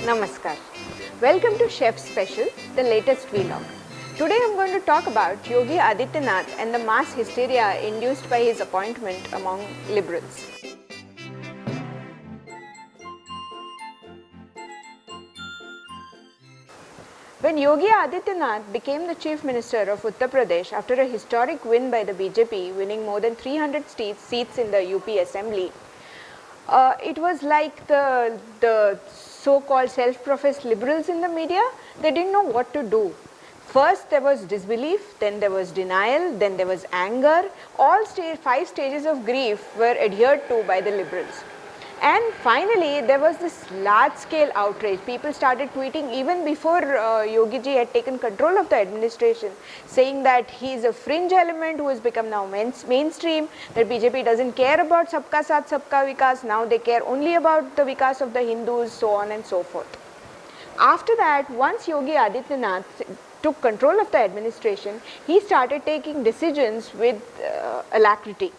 Namaskar. Welcome to Shef Special, the latest vlog. Today I am going to talk about Yogi Adityanath and the mass hysteria induced by his appointment among liberals. When Yogi Adityanath became the Chief Minister of Uttar Pradesh after a historic win by the BJP, winning more than 300 seats in the UP Assembly, it was like the so-called self-professed liberals in the media, they didn't know what to do. First there was disbelief, then there was denial, then there was anger. All 5 stages of grief were adhered to by the liberals. And finally there was this large-scale outrage. People started tweeting even before Yogi ji had taken control of the administration, saying that he is a fringe element who has become now mainstream, that BJP doesn't care about Sabka Saath Sabka Vikas, now they care only about the Vikas of the Hindus, so on and so forth. After that, once Yogi Adityanath took control of the administration, he started taking decisions with alacrity.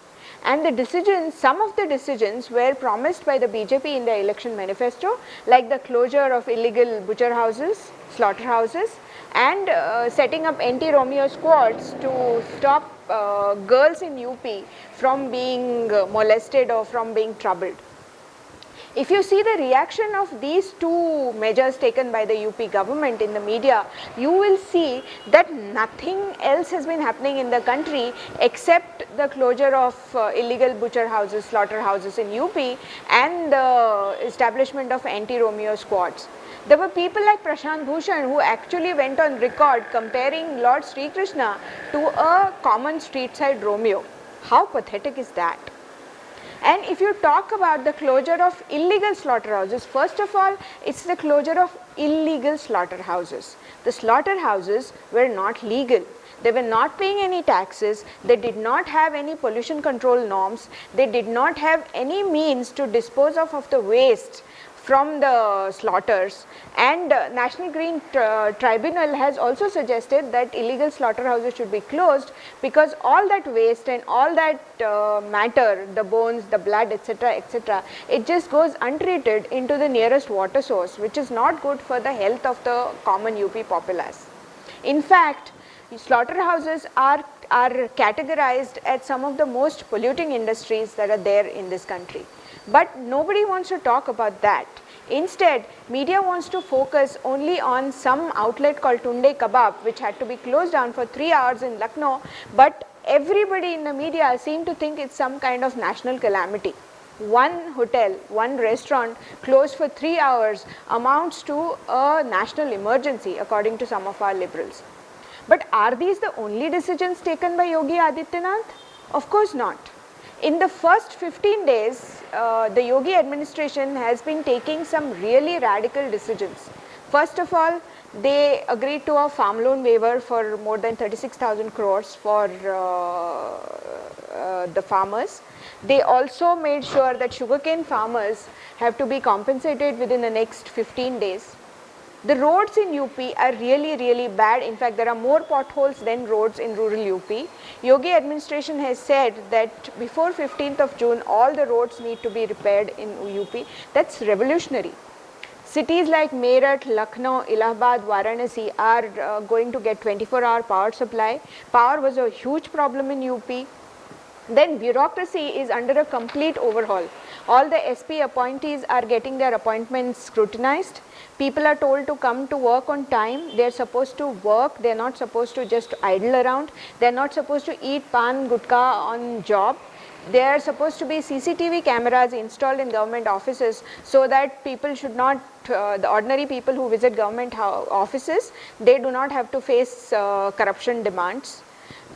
And the decisions, some of the decisions were promised by the BJP in the election manifesto, like the closure of illegal butcher houses, slaughterhouses, and setting up anti-Romeo squads to stop girls in UP from being molested or from being troubled. If you see the reaction of these two measures taken by the UP government in the media, you will see that nothing else has been happening in the country except the closure of illegal butcher houses, slaughter houses in UP and the establishment of anti-Romeo squads. There were people like Prashant Bhushan who actually went on record comparing Lord Sri Krishna to a common street side Romeo. How pathetic is that? And if you talk about the closure of illegal slaughterhouses, first of all, it's the closure of illegal slaughterhouses. The slaughterhouses were not legal. They were not paying any taxes, they did not have any pollution control norms, they did not have any means to dispose of the waste from the slaughters, and National Green Tribunal has also suggested that illegal slaughterhouses should be closed because all that waste and all that matter, the bones, the blood, etc., it just goes untreated into the nearest water source, which is not good for the health of the common UP populace. In fact, slaughterhouses are categorized as some of the most polluting industries that are there in this country. But nobody wants to talk about that. Instead, media wants to focus only on some outlet called Tunde Kebab, which had to be closed down for 3 hours in Lucknow, but everybody in the media seem to think it's some kind of national calamity. One hotel, one restaurant closed for 3 hours amounts to a national emergency, according to some of our liberals. But are these the only decisions taken by Yogi Adityanath? Of course not. In the first 15 days, the Yogi administration has been taking some really radical decisions. First of all, they agreed to a farm loan waiver for more than 36,000 crores for the farmers. They also made sure that sugarcane farmers have to be compensated within the next 15 days. The roads in UP are really bad. In fact, there are more potholes than roads in rural UP. Yogi administration has said that before 15th of June, all the roads need to be repaired in UP. That's revolutionary. Cities like Meerut, Lucknow, Allahabad, Varanasi are going to get 24-hour power supply. Power was a huge problem in UP. Then bureaucracy is under a complete overhaul. All the SP appointees are getting their appointments scrutinized. People are told to come to work on time. They are supposed to work. They are not supposed to just idle around. They are not supposed to eat pan gutka on job. There are supposed to be CCTV cameras installed in government offices so that people should not, the ordinary people who visit government offices, they do not have to face corruption demands.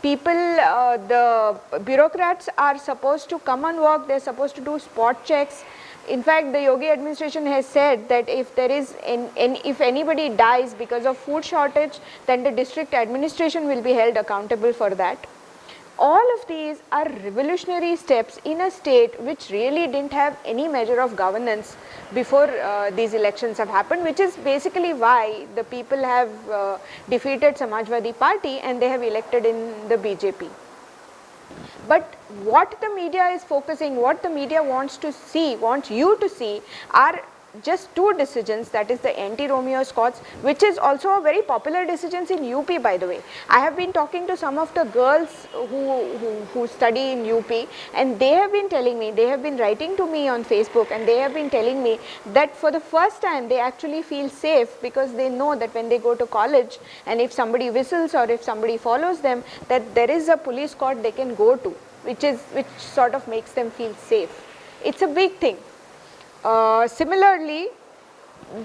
People, the bureaucrats are supposed to come on work, they are supposed to do spot checks. In fact, the Yogi administration has said that if there is if anybody dies because of food shortage, then the district administration will be held accountable for that. All of these are revolutionary steps in a state which really didn't have any measure of governance before these elections have happened, which is basically why the people have defeated Samajwadi Party and they have elected in the BJP. But what the media is focusing, what the media wants you to see are just 2 decisions, that is the anti-Romeo Scots, which is also a very popular decision in UP, by the way. I have been talking to some of the girls who study in UP, and they have been telling me, they have been writing to me on Facebook, and they have been telling me that for the first time they actually feel safe, because they know that when they go to college and if somebody whistles or if somebody follows them, that there is a police court they can go to, which sort of makes them feel safe. It's a big thing. Similarly,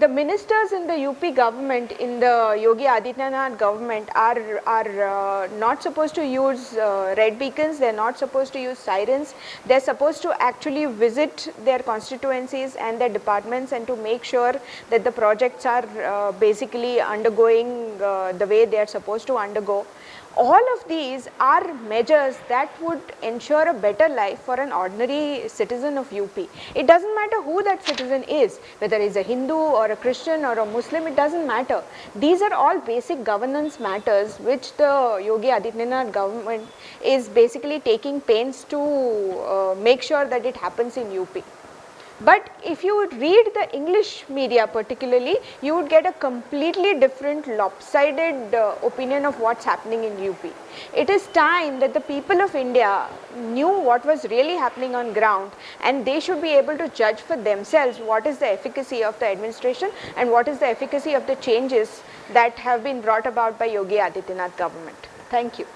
the ministers in the UP government, in the Yogi Adityanath government, are not supposed to use red beacons, they are not supposed to use sirens, they are supposed to actually visit their constituencies and their departments and to make sure that the projects are basically undergoing the way they are supposed to undergo. All of these are measures that would ensure a better life for an ordinary citizen of UP. It does not matter who that citizen is, whether he is a Hindu or a Christian or a Muslim, it does not matter. These are all basic governance matters which the Yogi Adityanath government is basically taking pains to make sure that it happens in UP. But if you would read the English media particularly, you would get a completely different lopsided opinion of what is happening in UP. It is time that the people of India knew what was really happening on ground, and they should be able to judge for themselves what is the efficacy of the administration and what is the efficacy of the changes that have been brought about by Yogi Adityanath government. Thank you.